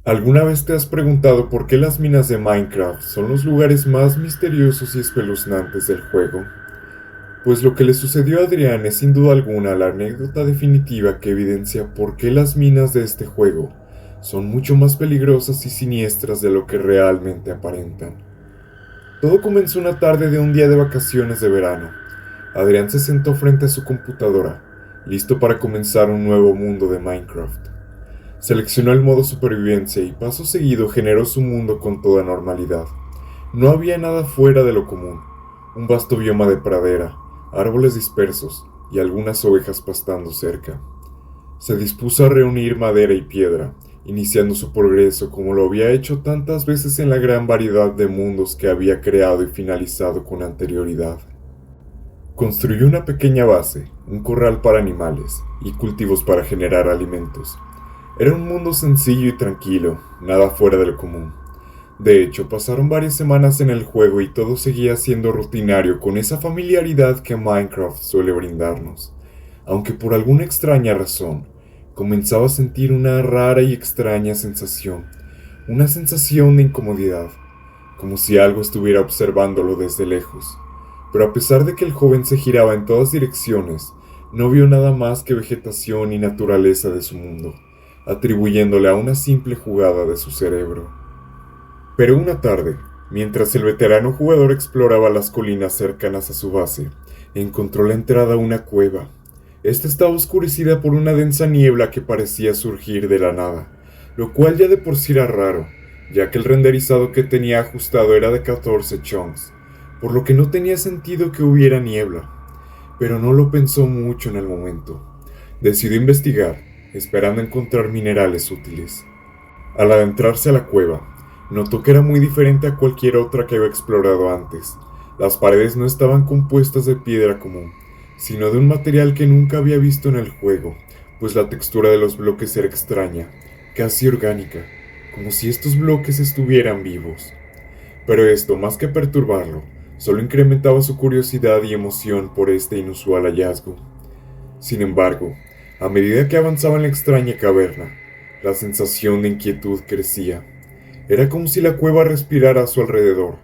¿Alguna vez te has preguntado por qué las minas de Minecraft son los lugares más misteriosos y espeluznantes del juego? Pues lo que le sucedió a Adrián es sin duda alguna la anécdota definitiva que evidencia por qué las minas de este juego son mucho más peligrosas y siniestras de lo que realmente aparentan. Todo comenzó una tarde de un día de vacaciones de verano. Adrián se sentó frente a su computadora, listo para comenzar un nuevo mundo de Minecraft. Seleccionó el modo supervivencia y paso seguido generó su mundo con toda normalidad. No había nada fuera de lo común. Un vasto bioma de pradera, árboles dispersos y algunas ovejas pastando cerca. Se dispuso a reunir madera y piedra, iniciando su progreso como lo había hecho tantas veces en la gran variedad de mundos que había creado y finalizado con anterioridad. Construyó una pequeña base, un corral para animales y cultivos para generar alimentos. Era un mundo sencillo y tranquilo, nada fuera de lo común. De hecho, pasaron varias semanas en el juego y todo seguía siendo rutinario con esa familiaridad que Minecraft suele brindarnos. Aunque por alguna extraña razón, comenzaba a sentir una rara y extraña sensación, una sensación de incomodidad, como si algo estuviera observándolo desde lejos. Pero a pesar de que el joven se giraba en todas direcciones, no vio nada más que vegetación y naturaleza de su mundo, atribuyéndole a una simple jugada de su cerebro. Pero una tarde, mientras el veterano jugador exploraba las colinas cercanas a su base, encontró la entrada a una cueva. Esta estaba oscurecida por una densa niebla que parecía surgir de la nada, lo cual ya de por sí era raro, ya que el renderizado que tenía ajustado era de 14 chunks, por lo que no tenía sentido que hubiera niebla. Pero no lo pensó mucho en el momento. Decidió investigar, esperando encontrar minerales útiles. Al adentrarse a la cueva, notó que era muy diferente a cualquier otra que había explorado antes. Las paredes no estaban compuestas de piedra común, sino de un material que nunca había visto en el juego, pues la textura de los bloques era extraña, casi orgánica, como si estos bloques estuvieran vivos. Pero esto, más que perturbarlo, solo incrementaba su curiosidad y emoción por este inusual hallazgo. Sin embargo, a medida que avanzaba en la extraña caverna, la sensación de inquietud crecía. Era como si la cueva respirara a su alrededor,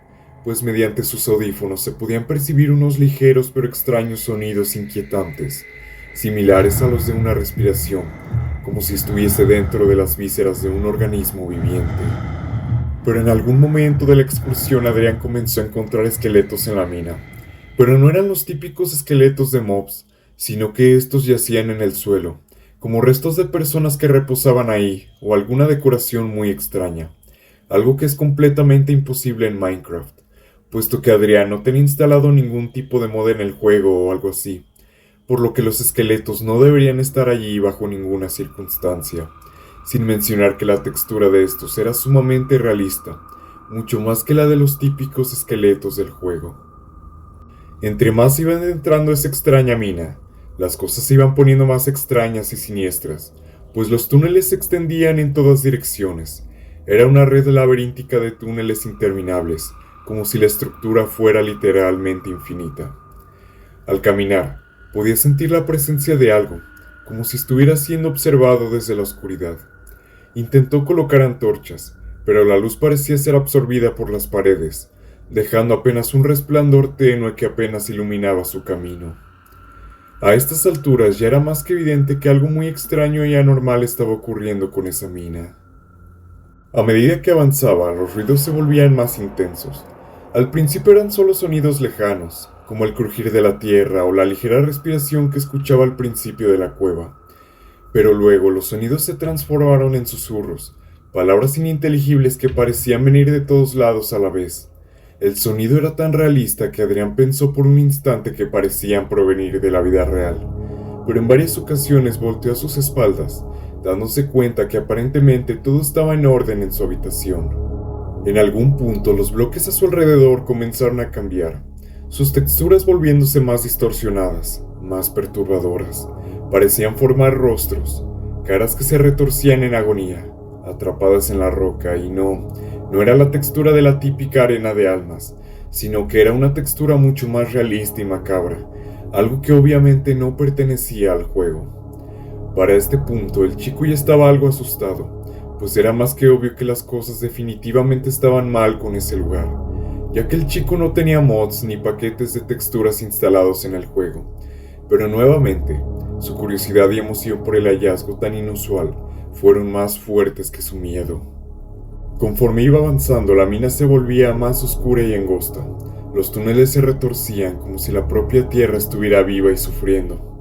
pues mediante sus audífonos se podían percibir unos ligeros pero extraños sonidos inquietantes, similares a los de una respiración, como si estuviese dentro de las vísceras de un organismo viviente. Pero en algún momento de la excursión Adrián comenzó a encontrar esqueletos en la mina, pero no eran los típicos esqueletos de mobs, sino que estos yacían en el suelo, como restos de personas que reposaban ahí, o alguna decoración muy extraña. Algo que es completamente imposible en Minecraft, puesto que Adrián no tenía instalado ningún tipo de mod en el juego o algo así, por lo que los esqueletos no deberían estar allí bajo ninguna circunstancia, sin mencionar que la textura de estos era sumamente realista, mucho más que la de los típicos esqueletos del juego. Entre más iban entrando a esa extraña mina, las cosas se iban poniendo más extrañas y siniestras, pues los túneles se extendían en todas direcciones. Era una red laberíntica de túneles interminables, como si la estructura fuera literalmente infinita. Al caminar, podía sentir la presencia de algo, como si estuviera siendo observado desde la oscuridad. Intentó colocar antorchas, pero la luz parecía ser absorbida por las paredes, dejando apenas un resplandor tenue que apenas iluminaba su camino. A estas alturas ya era más que evidente que algo muy extraño y anormal estaba ocurriendo con esa mina. A medida que avanzaba, los ruidos se volvían más intensos. Al principio eran solo sonidos lejanos, como el crujir de la tierra o la ligera respiración que escuchaba al principio de la cueva. Pero luego los sonidos se transformaron en susurros, palabras ininteligibles que parecían venir de todos lados a la vez. El sonido era tan realista que Adrián pensó por un instante que parecían provenir de la vida real, pero en varias ocasiones volteó a sus espaldas, dándose cuenta que aparentemente todo estaba en orden en su habitación. En algún punto los bloques a su alrededor comenzaron a cambiar, sus texturas volviéndose más distorsionadas, más perturbadoras. Parecían formar rostros, caras que se retorcían en agonía, atrapadas en la roca, y no era la textura de la típica arena de almas, sino que era una textura mucho más realista y macabra, algo que obviamente no pertenecía al juego. Para este punto el chico ya estaba algo asustado, pues era más que obvio que las cosas definitivamente estaban mal con ese lugar, ya que el chico no tenía mods ni paquetes de texturas instalados en el juego. Pero nuevamente, su curiosidad y emoción por el hallazgo tan inusual fueron más fuertes que su miedo. Conforme iba avanzando, la mina se volvía más oscura y angosta. Los túneles se retorcían como si la propia tierra estuviera viva y sufriendo.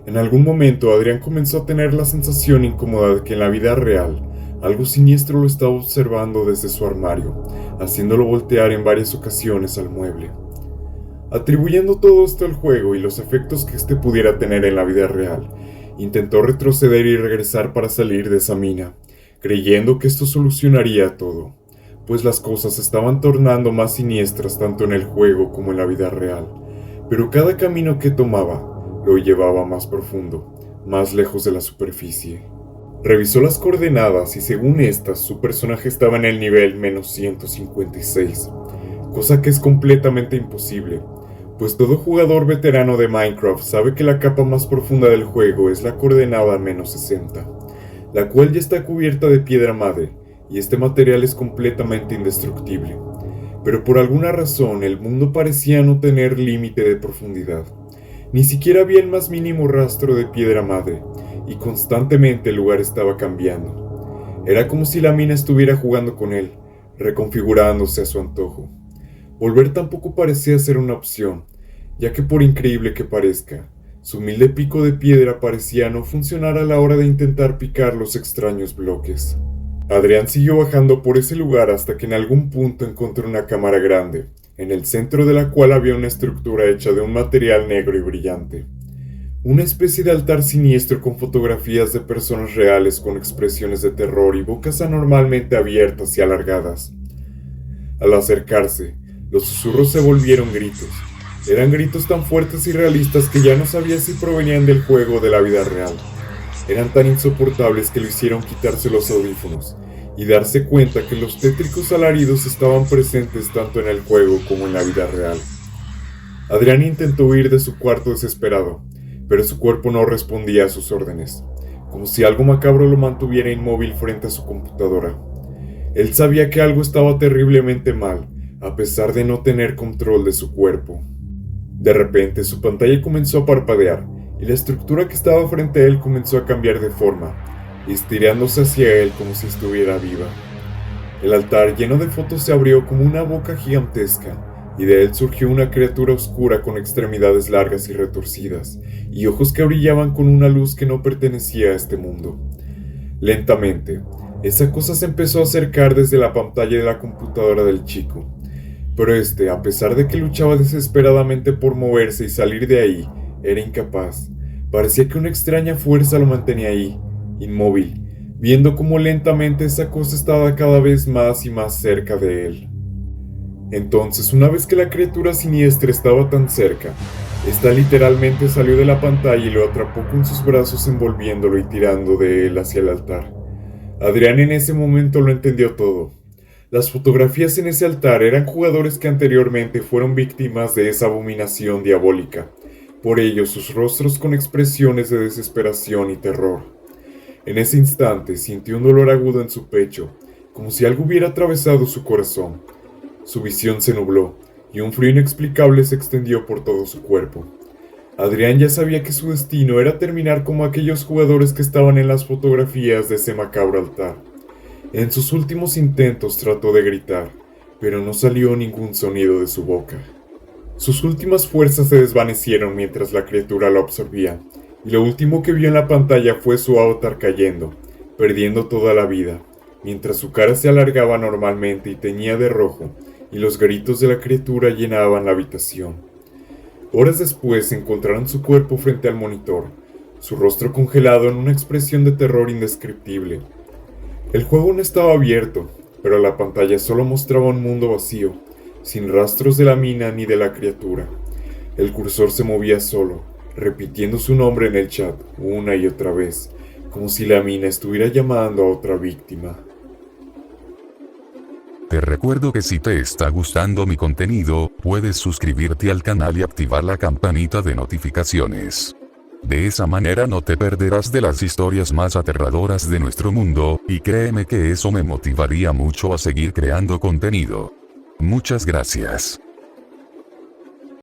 En algún momento, Adrián comenzó a tener la sensación incómoda de que en la vida real, algo siniestro lo estaba observando desde su armario, haciéndolo voltear en varias ocasiones al mueble. Atribuyendo todo esto al juego y los efectos que éste pudiera tener en la vida real, intentó retroceder y regresar para salir de esa mina, creyendo que esto solucionaría todo, pues las cosas se estaban tornando más siniestras tanto en el juego como en la vida real, pero cada camino que tomaba lo llevaba más profundo, más lejos de la superficie. Revisó las coordenadas y según estas, su personaje estaba en el nivel -156, cosa que es completamente imposible, pues todo jugador veterano de Minecraft sabe que la capa más profunda del juego es la coordenada -60, la cual ya está cubierta de piedra madre, y este material es completamente indestructible. Pero por alguna razón el mundo parecía no tener límite de profundidad. Ni siquiera había el más mínimo rastro de piedra madre, y constantemente el lugar estaba cambiando. Era como si la mina estuviera jugando con él, reconfigurándose a su antojo. Volver tampoco parecía ser una opción, ya que por increíble que parezca, su humilde pico de piedra parecía no funcionar a la hora de intentar picar los extraños bloques. Adrián siguió bajando por ese lugar hasta que en algún punto encontró una cámara grande, en el centro de la cual había una estructura hecha de un material negro y brillante. Una especie de altar siniestro con fotografías de personas reales con expresiones de terror y bocas anormalmente abiertas y alargadas. Al acercarse, los susurros se volvieron gritos. Eran gritos tan fuertes y realistas que ya no sabía si provenían del juego o de la vida real. Eran tan insoportables que lo hicieron quitarse los audífonos y darse cuenta que los tétricos alaridos estaban presentes tanto en el juego como en la vida real. Adrián intentó huir de su cuarto desesperado, pero su cuerpo no respondía a sus órdenes, como si algo macabro lo mantuviera inmóvil frente a su computadora. Él sabía que algo estaba terriblemente mal, a pesar de no tener control de su cuerpo. De repente su pantalla comenzó a parpadear, y la estructura que estaba frente a él comenzó a cambiar de forma, estirándose hacia él como si estuviera viva. El altar lleno de fotos se abrió como una boca gigantesca, y de él surgió una criatura oscura con extremidades largas y retorcidas, y ojos que brillaban con una luz que no pertenecía a este mundo. Lentamente, esa cosa se empezó a acercar desde la pantalla de la computadora del chico, pero a pesar de que luchaba desesperadamente por moverse y salir de ahí, era incapaz. Parecía que una extraña fuerza lo mantenía ahí, inmóvil, viendo cómo lentamente esa cosa estaba cada vez más y más cerca de él. Entonces, una vez que la criatura siniestra estaba tan cerca, esta literalmente salió de la pantalla y lo atrapó con sus brazos envolviéndolo y tirando de él hacia el altar. Adrián en ese momento lo entendió todo. Las fotografías en ese altar eran jugadores que anteriormente fueron víctimas de esa abominación diabólica, por ello sus rostros con expresiones de desesperación y terror. En ese instante sintió un dolor agudo en su pecho, como si algo hubiera atravesado su corazón. Su visión se nubló, y un frío inexplicable se extendió por todo su cuerpo. Adrián ya sabía que su destino era terminar como aquellos jugadores que estaban en las fotografías de ese macabro altar. En sus últimos intentos trató de gritar, pero no salió ningún sonido de su boca. Sus últimas fuerzas se desvanecieron mientras la criatura la absorbía, y lo último que vio en la pantalla fue su avatar cayendo, perdiendo toda la vida, mientras su cara se alargaba normalmente y teñía de rojo, y los gritos de la criatura llenaban la habitación. Horas después encontraron su cuerpo frente al monitor, su rostro congelado en una expresión de terror indescriptible. El juego no estaba abierto, pero la pantalla solo mostraba un mundo vacío, sin rastros de la mina ni de la criatura. El cursor se movía solo, repitiendo su nombre en el chat una y otra vez, como si la mina estuviera llamando a otra víctima. Te recuerdo que si te está gustando mi contenido, puedes suscribirte al canal y activar la campanita de notificaciones. De esa manera no te perderás de las historias más aterradoras de nuestro mundo, y créeme que eso me motivaría mucho a seguir creando contenido. Muchas gracias.